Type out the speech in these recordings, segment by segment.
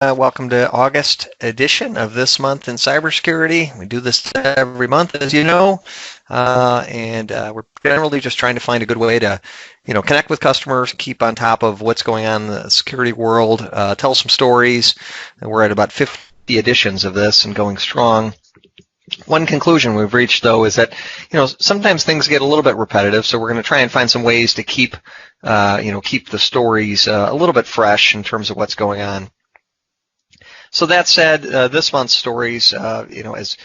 Welcome to August edition of This Month in Cybersecurity. We do this every month, as you know, and we're generally just trying to find a good way to, connect with customers, keep on top of what's going on in the security world, tell some stories. And we're at about 50 editions of this and going strong. One conclusion we've reached, though, is that, sometimes things get a little bit repetitive, so we're going to try and find some ways to keep the stories a little bit fresh in terms of what's going on. So that said, this month's stories, as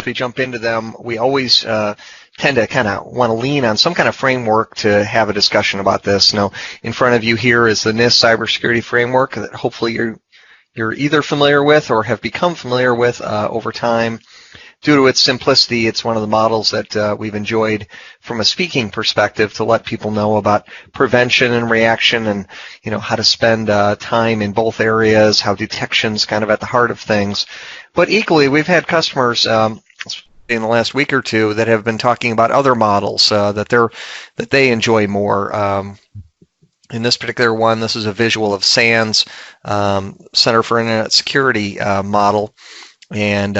we jump into them, we always tend to kind of want to lean on some kind of framework to have a discussion about this. Now, in front of you here is the NIST cybersecurity framework that hopefully you're either familiar with or have become familiar with over time. Due to its simplicity, it's one of the models that we've enjoyed from a speaking perspective to let people know about prevention and reaction and, how to spend time in both areas, how detection's kind of at the heart of things. But equally, we've had customers in the last week or two that have been talking about other models that they enjoy more. In this particular one, this is a visual of SANS, Center for Internet Security model. And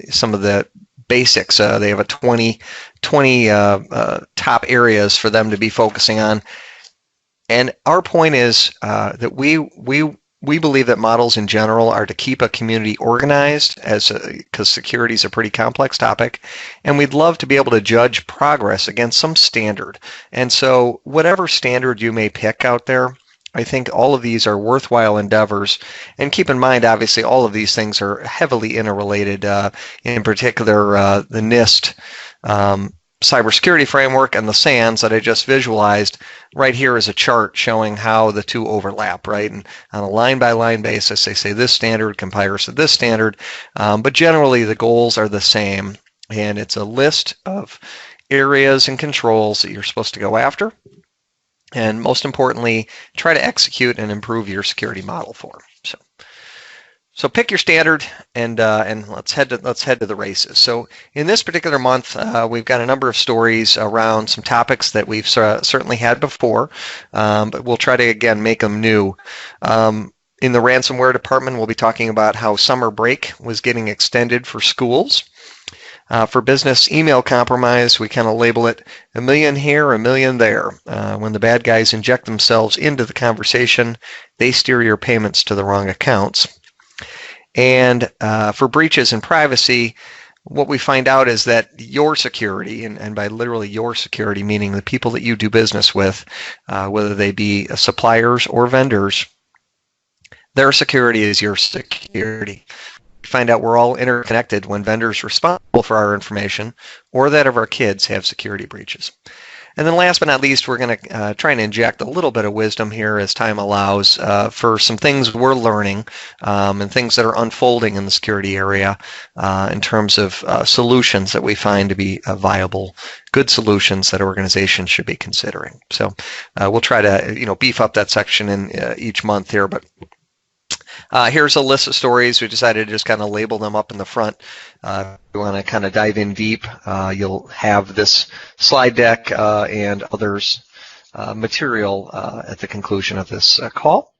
some of the basics. They have a 20 top areas for them to be focusing on. And our point is that we believe that models in general are to keep a community organized, because security is a pretty complex topic, and we'd love to be able to judge progress against some standard. And so whatever standard you may pick out there, I think all of these are worthwhile endeavors, and keep in mind, obviously, all of these things are heavily interrelated. In particular, the NIST cybersecurity framework and the SANS that I just visualized. Right here is a chart showing how the two overlap, right? And on a line-by-line basis, they say this standard compares to this standard, but generally the goals are the same, and it's a list of areas and controls that you're supposed to go after. And most importantly, try to execute and improve your security model for. So pick your standard and let's head to the races. So in this particular month, we've got a number of stories around some topics that we've certainly had before, but we'll try to again make them new. In the ransomware department, we'll be talking about how summer break was getting extended for schools. For business email compromise, we kind of label it a million here, a million there. When the bad guys inject themselves into the conversation, they steer your payments to the wrong accounts. And for breaches in privacy, what we find out is that your security, and by literally your security, meaning the people that you do business with, whether they be suppliers or vendors, their security is your security. Find out we're all interconnected when vendors responsible for our information or that of our kids have security breaches. And then last but not least, we're going to try and inject a little bit of wisdom here as time allows for some things we're learning and things that are unfolding in the security area in terms of solutions that we find to be viable, good solutions that organizations should be considering. So we'll try to beef up that section in each month here, but here's a list of stories. We decided to just kind of label them up in the front. If you want to kind of dive in deep, you'll have this slide deck and others material at the conclusion of this call.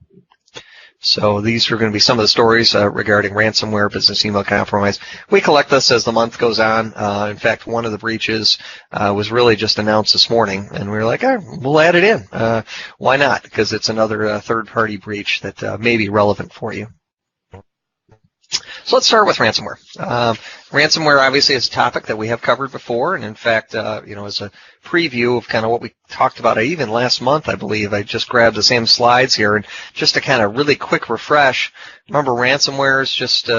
So these are going to be some of the stories regarding ransomware, business email compromise. We collect this as the month goes on. In fact, one of the breaches was really just announced this morning, and we were like, we'll add it in. Why not? Because it's another third-party breach that may be relevant for you. So let's start with ransomware. Ransomware obviously is a topic that we have covered before, and in fact, as a preview of kind of what we talked about even last month, I believe, I just grabbed the same slides here, and just to kind of really quick refresh, remember ransomware is just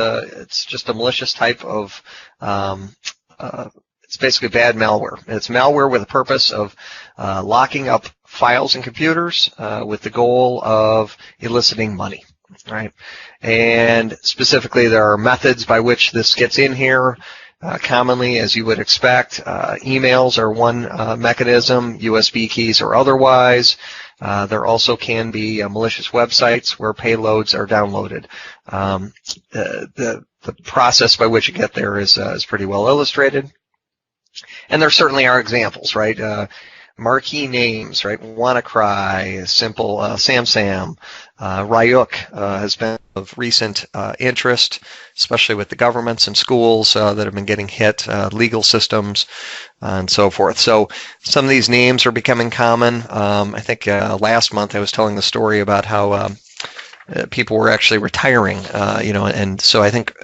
a malicious type of it's basically bad malware. It's malware with the purpose of locking up files and computers with the goal of eliciting money. Right, and specifically there are methods by which this gets in here. Commonly, as you would expect, emails are one mechanism, USB keys or otherwise. There also can be malicious websites where payloads are downloaded. The process by which you get there is pretty well illustrated. And there certainly are examples, right? Marquee names, right? WannaCry, simple SamSam, Ryuk has been recent interest, especially with the governments and schools that have been getting hit, legal systems, and so forth. So some of these names are becoming common. I think last month I was telling the story about how people were actually retiring, and so I think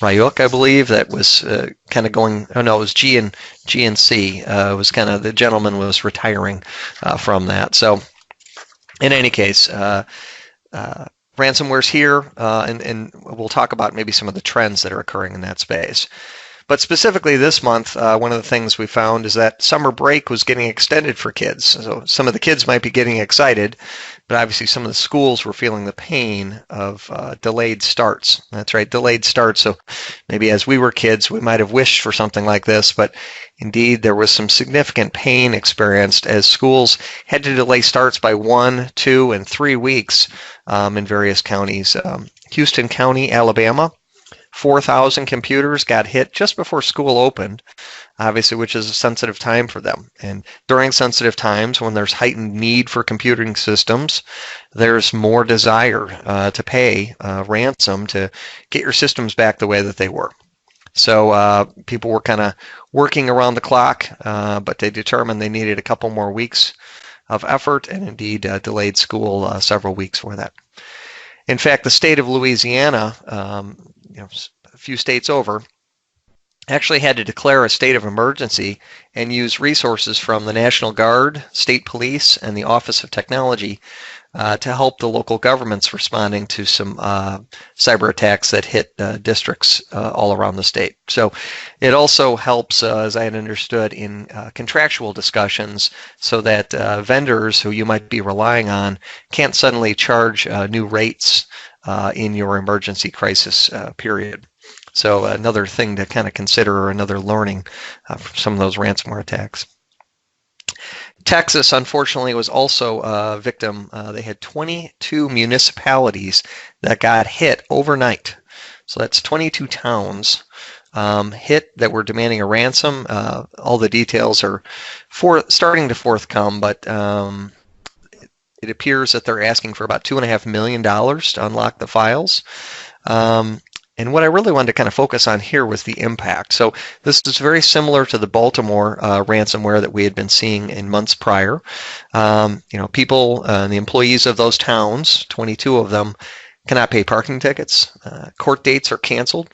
Ryuk, I believe, that was kind of going. Oh no, it was GNC. It was kind of the gentleman was retiring from that. So in any case, ransomware's here, and we'll talk about maybe some of the trends that are occurring in that space. But specifically this month, one of the things we found is that summer break was getting extended for kids. So some of the kids might be getting excited, but obviously some of the schools were feeling the pain of delayed starts. That's right, delayed starts. So maybe as we were kids, we might have wished for something like this, but indeed there was some significant pain experienced as schools had to delay starts by 1, 2, and 3 weeks in various counties. Houston County, Alabama, 4,000 computers got hit just before school opened, obviously, which is a sensitive time for them. And during sensitive times, when there's heightened need for computing systems, there's more desire to pay ransom to get your systems back the way that they were. So people were kind of working around the clock, but they determined they needed a couple more weeks of effort, and indeed delayed school several weeks for that. In fact, the state of Louisiana, a few states over, actually had to declare a state of emergency and use resources from the National Guard, state police, and the Office of Technology to help the local governments responding to some cyber attacks that hit districts all around the state. So it also helps, as I had understood, in contractual discussions so that vendors who you might be relying on can't suddenly charge new rates in your emergency crisis period. So another thing to kind of consider, or another learning from some of those ransomware attacks. Texas, unfortunately, was also a victim. They had 22 municipalities that got hit overnight. So that's 22 towns hit that were demanding a ransom. All the details are starting to forthcome, but it appears that they're asking for about $2.5 million to unlock the files. And what I really wanted to kind of focus on here was the impact. So this is very similar to the Baltimore ransomware that we had been seeing in months prior. People, the employees of those towns, 22 of them, cannot pay parking tickets. Court dates are canceled,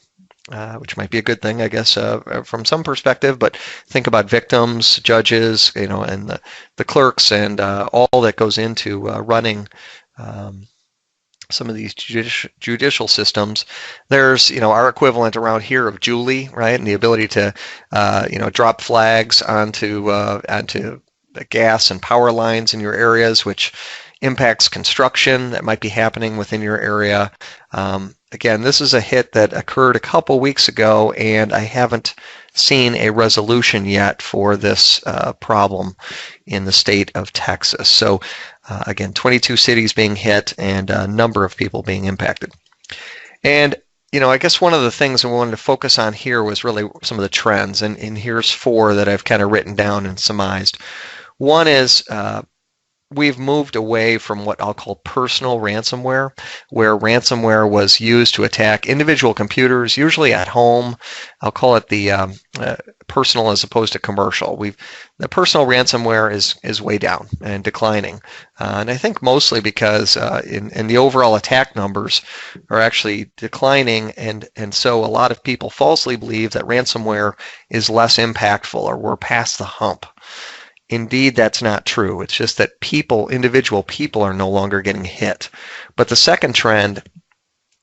which might be a good thing, I guess, from some perspective. But think about victims, judges, and the clerks, and all that goes into running some of these judicial systems. There's, our equivalent around here of Julie, right, and the ability to, drop flags onto the gas and power lines in your areas, which impacts construction that might be happening within your area. Again, this is a hit that occurred a couple weeks ago, and I haven't seen a resolution yet for this problem in the state of Texas. So again, 22 cities being hit and a number of people being impacted. And, I guess one of the things I wanted to focus on here was really some of the trends, and here's 4 that I've kind of written down and surmised. One is we've moved away from what I'll call personal ransomware, where ransomware was used to attack individual computers, usually at home. I'll call it the personal as opposed to commercial. The personal ransomware is way down and declining, and I think mostly because in the overall attack numbers are actually declining, and so a lot of people falsely believe that ransomware is less impactful or we're past the hump. Indeed, that's not true. It's just that individual people are no longer getting hit. But the second trend,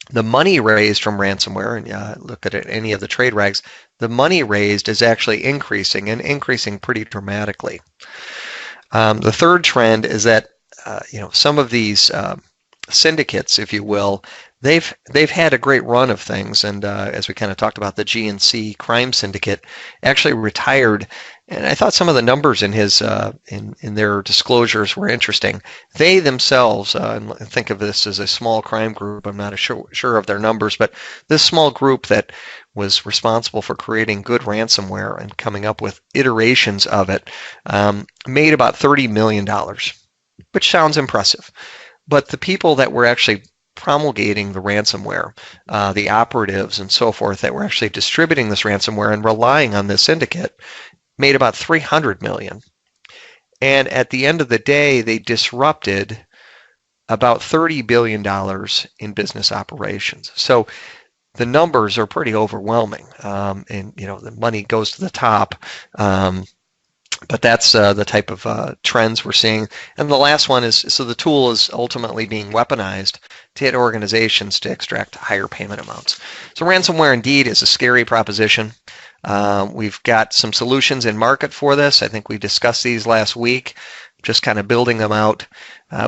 the money raised from ransomware, and look at any of the trade rags, the money raised is actually increasing, and increasing pretty dramatically. The third trend is that some of these syndicates, if you will, they've had a great run of things, and as we kind of talked about, the GNC crime syndicate actually retired. And I thought some of the numbers in his in their disclosures were interesting. They themselves, and think of this as a small crime group, I'm not sure of their numbers, but this small group that was responsible for creating good ransomware and coming up with iterations of it made about $30 million, which sounds impressive. But the people that were actually promulgating the ransomware, the operatives and so forth that were actually distributing this ransomware and relying on this syndicate, made about $300 million. And at the end of the day, they disrupted about $30 billion in business operations. So the numbers are pretty overwhelming, and the money goes to the top. But that's the type of trends we're seeing. And the last one is, so the tool is ultimately being weaponized to hit organizations to extract higher payment amounts. So ransomware indeed is a scary proposition. We've got some solutions in market for this. I think we discussed these last week, just kind of building them out.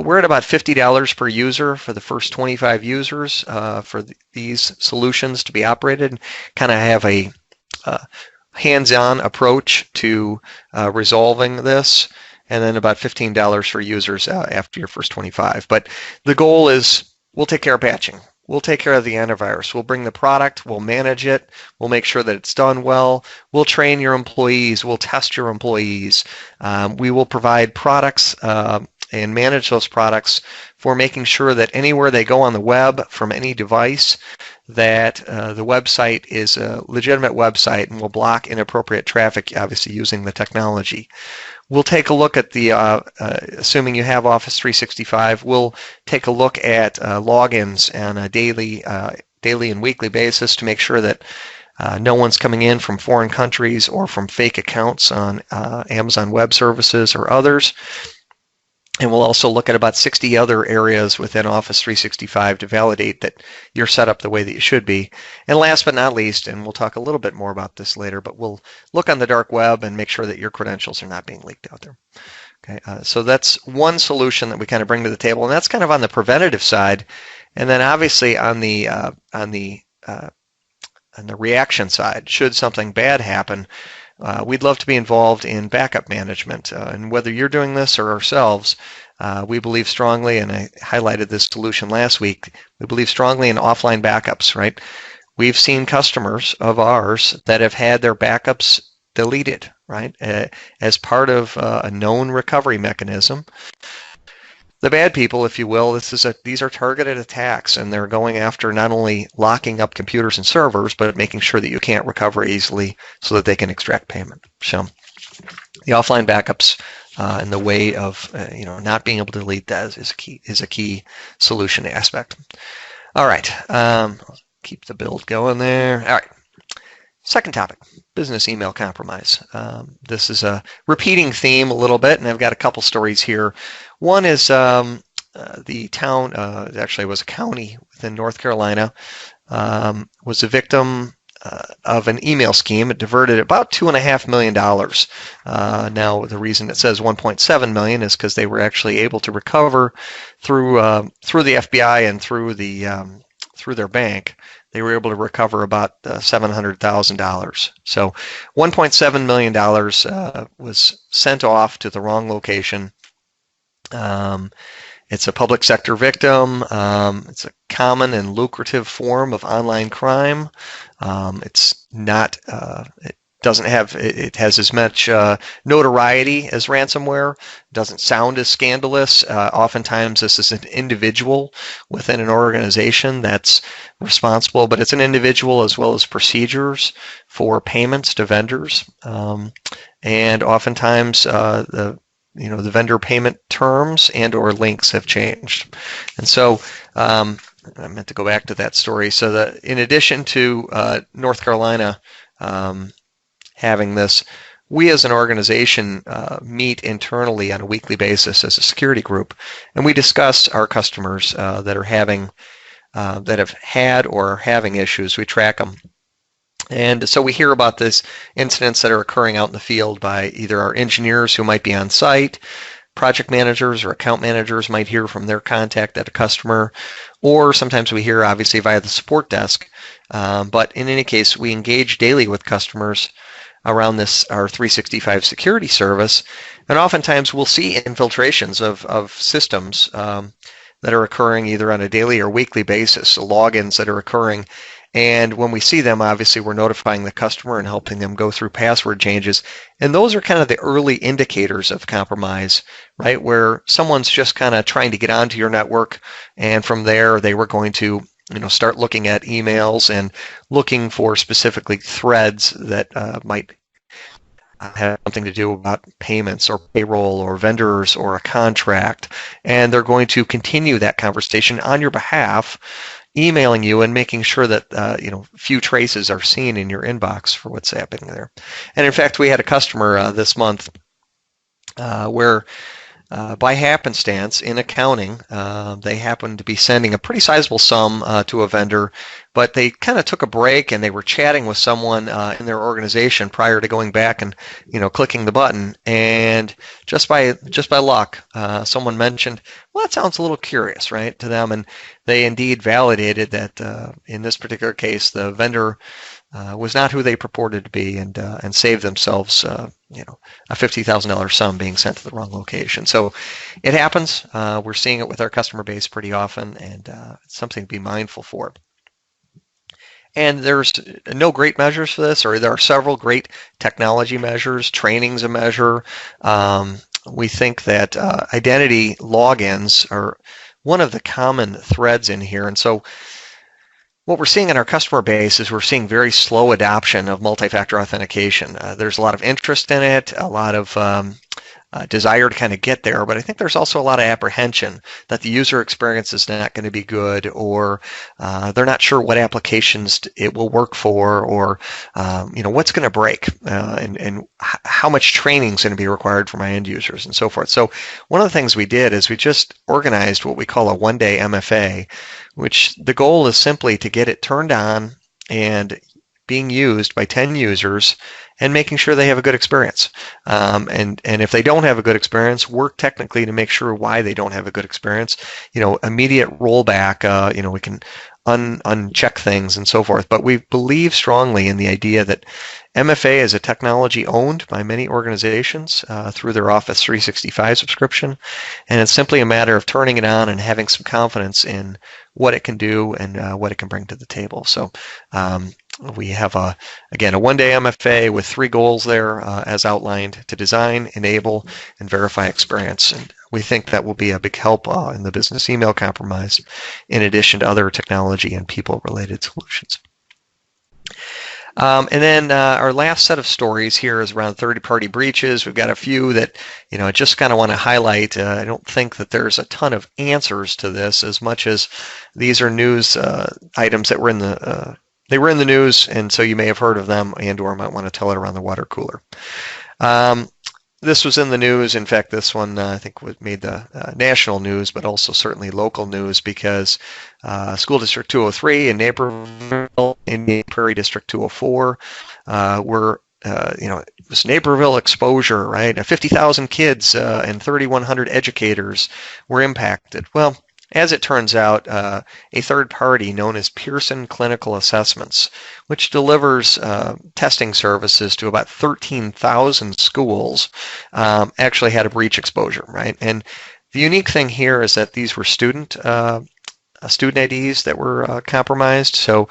We're at about $50 per user for the first 25 users for these solutions to be operated, kind of have a hands-on approach to resolving this, and then about $15 for users after your first 25. But the goal is we'll take care of patching. We'll take care of the antivirus. We'll bring the product. We'll manage it. We'll make sure that it's done well. We'll train your employees. We'll test your employees. We will provide products and manage those products for making sure that anywhere they go on the web from any device, that the website is a legitimate website, and will block inappropriate traffic, obviously using the technology. We'll take a look at the, assuming you have Office 365, we'll take a look at logins on a daily and weekly basis to make sure that no one's coming in from foreign countries or from fake accounts on Amazon Web Services or others. And we'll also look at about 60 other areas within Office 365 to validate that you're set up the way that you should be. And last but not least, and we'll talk a little bit more about this later, but we'll look on the dark web and make sure that your credentials are not being leaked out there. Okay, so that's one solution that we kind of bring to the table, and that's kind of on the preventative side. And then obviously on the reaction side, should something bad happen, we'd love to be involved in backup management. And whether you're doing this or ourselves, we believe strongly, and I highlighted this solution last week, we believe strongly in offline backups, right? We've seen customers of ours that have had their backups deleted, right, as part of a known recovery mechanism. The bad people, if you will, these are targeted attacks, and they're going after not only locking up computers and servers, but making sure that you can't recover easily so that they can extract payment. So the offline backups and the way of not being able to delete that is a key solution aspect. All right, keep the build going there. All right. Second topic, business email compromise. This is a repeating theme a little bit, and I've got a couple stories here. One is the town, actually it was a county within North Carolina, was a victim of an email scheme. It diverted about $2.5 million. Now, the reason it says $1.7 million is because they were actually able to recover through the FBI and through their bank. They were able to recover about $700,000. So $1.7 million was sent off to the wrong location. It's a public sector victim. It's a common and lucrative form of online crime. It's not. It has as much notoriety as ransomware. It doesn't sound as scandalous. Oftentimes, this is an individual within an organization that's responsible, but it's an individual as well as procedures for payments to vendors, and oftentimes the vendor payment terms and or links have changed. And so I meant to go back to that story. So in addition to North Carolina having this, we as an organization meet internally on a weekly basis as a security group, and we discuss our customers that have had or are having issues. We track them. And so we hear about these incidents that are occurring out in the field by either our engineers who might be on site, project managers or account managers might hear from their contact at a customer, or sometimes we hear obviously via the support desk. But in any case, we engage daily with customers around our 365 security service, and oftentimes we'll see infiltrations of systems that are occurring either on a daily or weekly basis, logins that are occurring. And when we see them, obviously we're notifying the customer and helping them go through password changes. And those are kind of the early indicators of compromise, right? Where someone's just kind of trying to get onto your network, and from there they were going to start looking at emails and looking for specifically threads that might have something to do about payments or payroll or vendors or a contract. And they're going to continue that conversation on your behalf, emailing you and making sure that few traces are seen in your inbox for what's happening there. And in fact, we had a customer this month where by happenstance in accounting, they happened to be sending a pretty sizable sum to a vendor, but they kind of took a break and they were chatting with someone in their organization prior to going back and clicking the button. And just by luck, someone mentioned, well, that sounds a little curious, right, to them, and they indeed validated that in this particular case, the vendor was not who they purported to be, and saved themselves a $50,000 sum being sent to the wrong location. So it happens. We're seeing it with our customer base pretty often, and it's something to be mindful for. And there's no great measures for this, or there are several great technology measures. Training's a measure. We think that identity logins are one of the common threads in here, and so what we're seeing in our customer base is we're seeing very slow adoption of multi-factor authentication. There's a lot of interest in it, a lot of desire to kind of get there, but I think there's also a lot of apprehension that the user experience is not going to be good, or they're not sure what applications it will work for, or what's going to break, and how much training is going to be required for my end users and so forth. So one of the things we did is we just organized what we call a one-day MFA, which the goal is simply to get it turned on and being used by 10 users and making sure they have a good experience. And if they don't have a good experience, work technically to make sure why they don't have a good experience. Immediate rollback, we can uncheck things and so forth. But we believe strongly in the idea that MFA is a technology owned by many organizations through their Office 365 subscription. And it's simply a matter of turning it on and having some confidence in what it can do and what it can bring to the table. So we have, again, a one-day MFA with 3 goals there as outlined: to design, enable, and verify experience. And we think that will be a big help in the business email compromise, in addition to other technology and people-related solutions. And then our last set of stories here is around third-party breaches. We've got a few that, I just kind of want to highlight. I don't think that there's a ton of answers to this, as much as these are news items that were in the they were in the news, and so you may have heard of them, and/or might want to tell it around the water cooler. This was in the news. In fact, this one I think made the national news, but also certainly local news, because School District 203 in Naperville, Indian Prairie District 204 were it was Naperville exposure, right? 50,000 kids and 3,100 educators were impacted. Well, as it turns out, a third party known as Pearson Clinical Assessments, which delivers testing services to about 13,000 schools, actually had a breach exposure, right? And the unique thing here is that these were student IDs that were compromised. So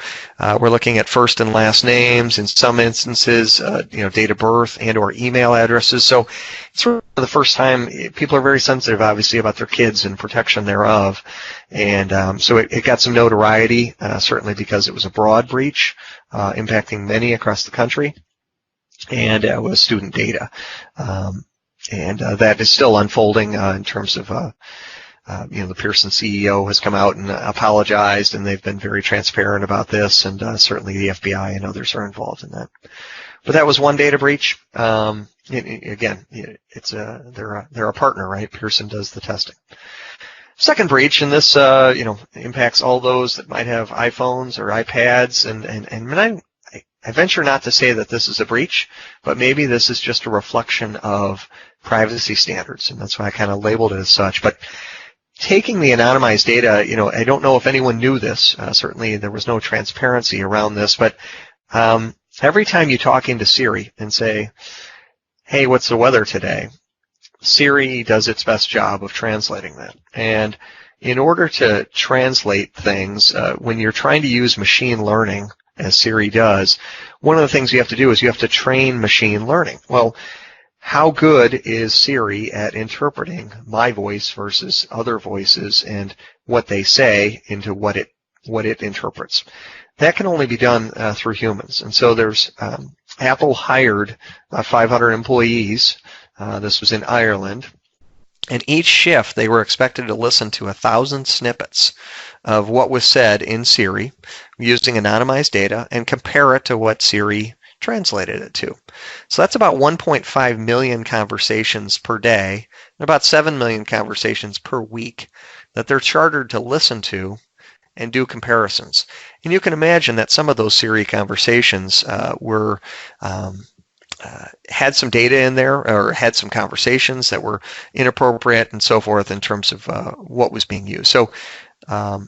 we're looking at first and last names, in some instances, date of birth and/or email addresses. So it's for the first time. People are very sensitive, obviously, about their kids and protection thereof, and so it got some notoriety, certainly because it was a broad breach impacting many across the country, and it was student data, and that is still unfolding in terms of. The Pearson CEO has come out and apologized, and they've been very transparent about this, and certainly the FBI and others are involved in that. But that was one data breach. Again, it's they're a partner, right? Pearson does the testing. Second breach, and this impacts all those that might have iPhones or iPads, and I venture not to say that this is a breach, but maybe this is just a reflection of privacy standards, and that's why I kind of labeled it as such. But taking the anonymized data, I don't know if anyone knew this. Certainly there was no transparency around this, but every time you talk into Siri and say, hey, what's the weather today? Siri does its best job of translating that. And in order to translate things, when you're trying to use machine learning, as Siri does, one of the things you have to do is you have to train machine learning. Well, how good is Siri at interpreting my voice versus other voices and what they say into what it interprets? That can only be done through humans. And so there's Apple hired 500 employees. This was in Ireland. And each shift, they were expected to listen to 1,000 snippets of what was said in Siri using anonymized data and compare it to what Siri translated it to. So that's about 1.5 million conversations per day and about 7 million conversations per week that they're chartered to listen to and do comparisons. And you can imagine that some of those Siri conversations had some data in there or had some conversations that were inappropriate and so forth in terms of what was being used. So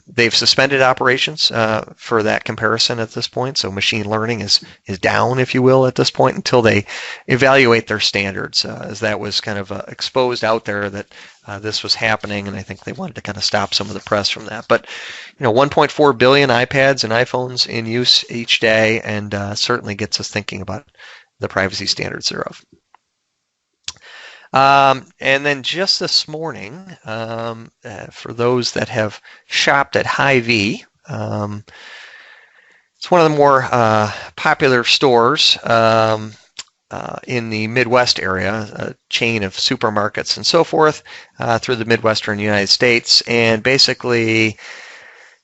they've suspended operations for that comparison at this point. So machine learning is down, if you will, at this point until they evaluate their standards, as that was kind of exposed out there that this was happening, and I think they wanted to kind of stop some of the press from that. But 1.4 billion iPads and iPhones in use each day, and certainly gets us thinking about the privacy standards thereof. And then just this morning, for those that have shopped at Hy-Vee, it's one of the more popular stores in the Midwest area, a chain of supermarkets and so forth through the Midwestern United States. And basically,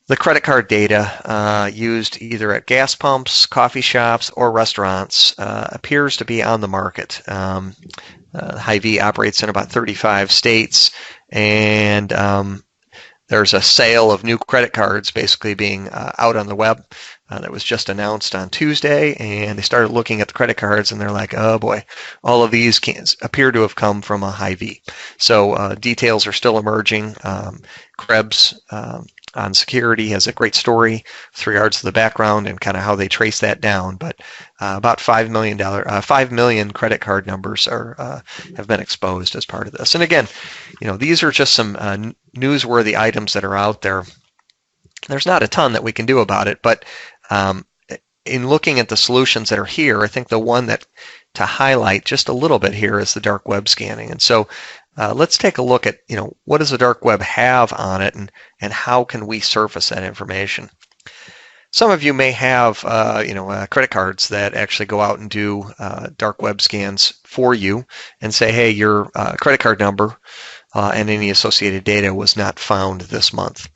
the credit card data used either at gas pumps, coffee shops, or restaurants appears to be on the market. Hy-Vee operates in about 35 states, and there's a sale of new credit cards basically being out on the web that was just announced on Tuesday, and they started looking at the credit cards and they're like, oh boy, all of these appear to have come from a Hy-Vee. So details are still emerging. Krebs on security has a great story with regards to the background and kind of how they trace that down. But about $5 million credit card numbers have been exposed as part of this. And again, these are just some newsworthy items that are out there. There's not a ton that we can do about it, but in looking at the solutions that are here, I think the one that to highlight just a little bit here is the dark web scanning. And so let's take a look at, what does the dark web have on it, and how can we surface that information? Some of you may have, credit cards that actually go out and do dark web scans for you and say, hey, your credit card number and any associated data was not found this month.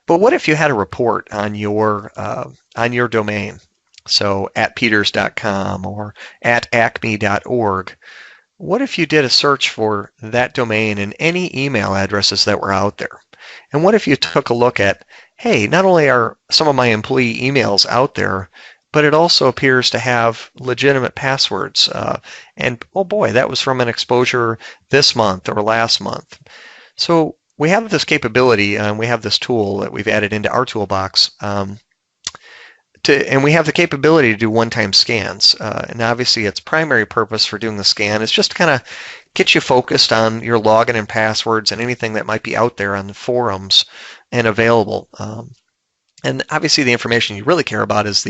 But what if you had a report on your domain? So at peters.com or at acme.org. What if you did a search for that domain and any email addresses that were out there? And what if you took a look at, hey, not only are some of my employee emails out there, but it also appears to have legitimate passwords. And oh boy, that was from an exposure this month or last month. So we have this capability, and we have this tool that we've added into our toolbox. And we have the capability to do one-time scans. And obviously its primary purpose for doing the scan is just to kind of get you focused on your login and passwords and anything that might be out there on the forums and available. And obviously the information you really care about is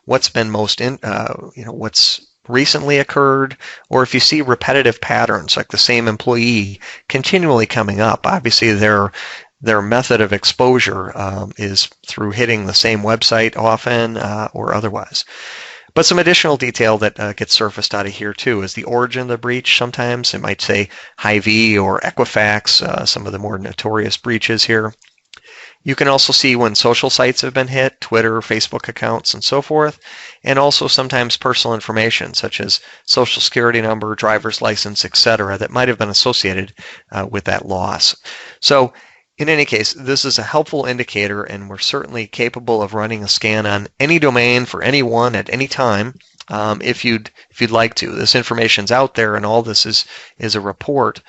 what's been most what's recently occurred, or if you see repetitive patterns like the same employee continually coming up. Obviously their method of exposure is through hitting the same website often or otherwise. But some additional detail that gets surfaced out of here too is the origin of the breach. Sometimes it might say Hy-Vee or Equifax, some of the more notorious breaches here. You can also see when social sites have been hit, Twitter, Facebook accounts, and so forth, and also sometimes personal information such as social security number, driver's license, etc., that might have been associated with that loss. So in any case, this is a helpful indicator, and we're certainly capable of running a scan on any domain for anyone at any time if you'd like to. This information's out there, and all this is a report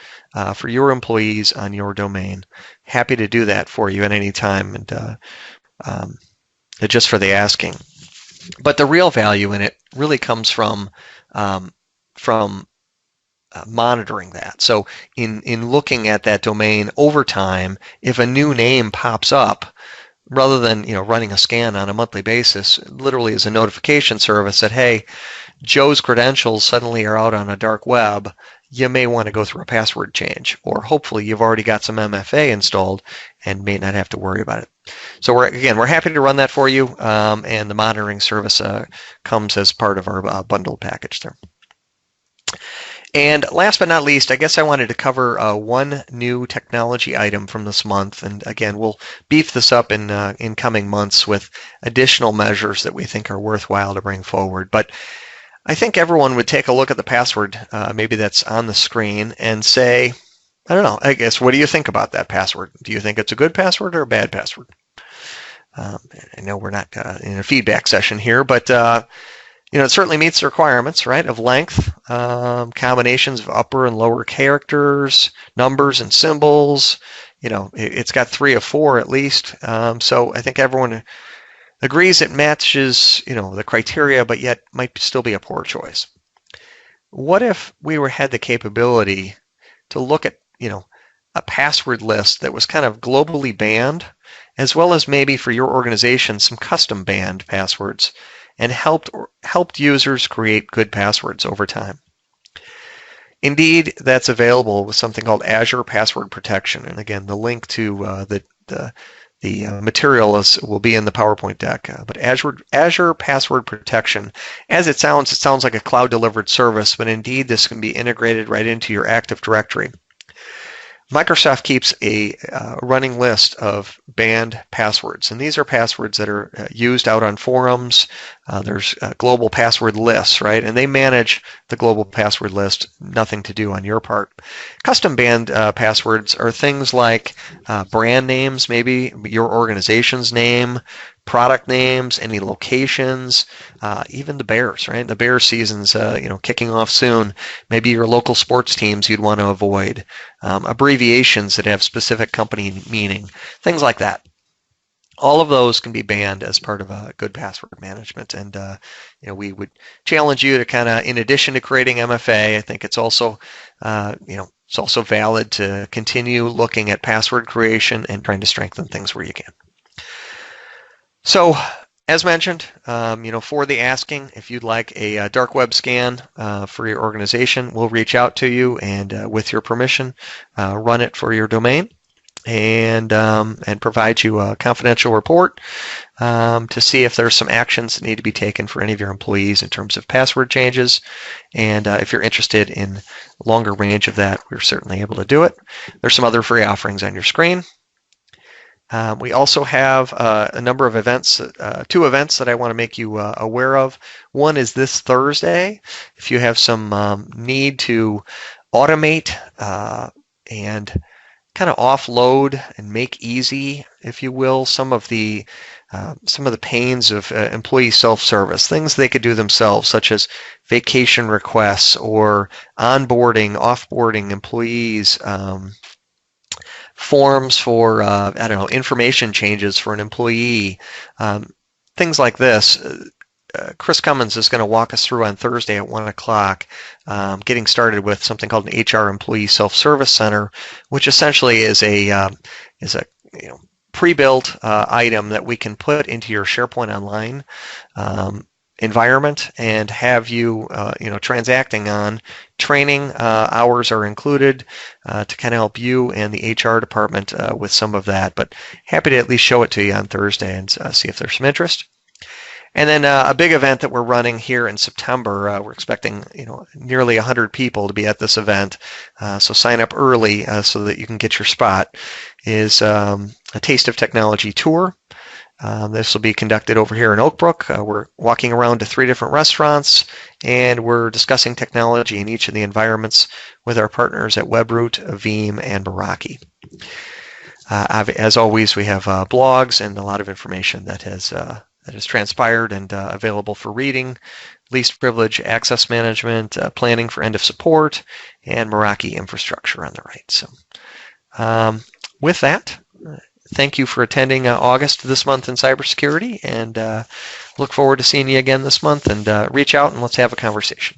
for your employees on your domain. Happy to do that for you at any time, and just for the asking. But the real value in it really comes from monitoring that. So in looking at that domain over time, if a new name pops up, rather than running a scan on a monthly basis, literally as a notification service that, hey, Joe's credentials suddenly are out on a dark web, you may want to go through a password change, or hopefully you've already got some MFA installed and may not have to worry about it. So we're happy to run that for you, and the monitoring service comes as part of our bundled package there. And last but not least, I guess I wanted to cover one new technology item from this month. And again, we'll beef this up in coming months with additional measures that we think are worthwhile to bring forward. But I think everyone would take a look at the password, maybe that's on the screen, and say, I don't know, I guess, what do you think about that password? Do you think it's a good password or a bad password? I know we're not in a feedback session here, but it certainly meets the requirements, right, of length, combinations of upper and lower characters, numbers and symbols. It's got 3 of 4 at least. So I think everyone agrees it matches, the criteria, but yet might still be a poor choice. What if we had the capability to look at, a password list that was kind of globally banned, as well as maybe for your organization some custom banned passwords, and helped users create good passwords over time? Indeed, that's available with something called Azure Password Protection. And again, the link to the material will be in the PowerPoint deck. But Azure Password Protection, as it sounds like a cloud-delivered service, but indeed this can be integrated right into your Active Directory. Microsoft keeps a running list of banned passwords, and these are passwords that are used out on forums. There's global password lists, right? And they manage the global password list, nothing to do on your part. Custom banned passwords are things like brand names, maybe your organization's name, product names, any locations, even the Bears, right? The Bears season's kicking off soon. Maybe your local sports teams you'd want to avoid. Abbreviations that have specific company meaning, things like that. All of those can be banned as part of a good password management. And we would challenge you to kind of, in addition to creating MFA, I think it's also it's also valid to continue looking at password creation and trying to strengthen things where you can. So, as mentioned, for the asking, if you'd like a dark web scan for your organization, we'll reach out to you and, with your permission, run it for your domain and provide you a confidential report to see if there's some actions that need to be taken for any of your employees in terms of password changes. And if you're interested in longer range of that, we're certainly able to do it. There's some other free offerings on your screen. We also have a number of events, 2 events that I want to make you aware of. One is this Thursday. If you have some need to automate and kind of offload and make easy, if you will, some of the pains of employee self-service, things they could do themselves, such as vacation requests or onboarding, offboarding employees, forms for, information changes for an employee, things like this. Chris Cummins is going to walk us through on Thursday at 1 o'clock, getting started with something called an HR Employee Self-Service Center, which essentially is a pre-built item that we can put into your SharePoint Online environment and have you transacting on. Training hours are included to kind of help you and the HR department with some of that, but happy to at least show it to you on Thursday and see if there's some interest. And then a big event that we're running here in September, we're expecting nearly 100 people to be at this event, so sign up early so that you can get your spot, is a Taste of Technology tour. This will be conducted over here in Oak Brook. We're walking around to 3 different restaurants, and we're discussing technology in each of the environments with our partners at Webroot, Veeam, and Meraki. As always, we have blogs and a lot of information that has transpired and available for reading. Least privilege access management, planning for end of support, and Meraki infrastructure on the right. So with that, thank you for attending August this month in cybersecurity, and look forward to seeing you again this month, and reach out and let's have a conversation.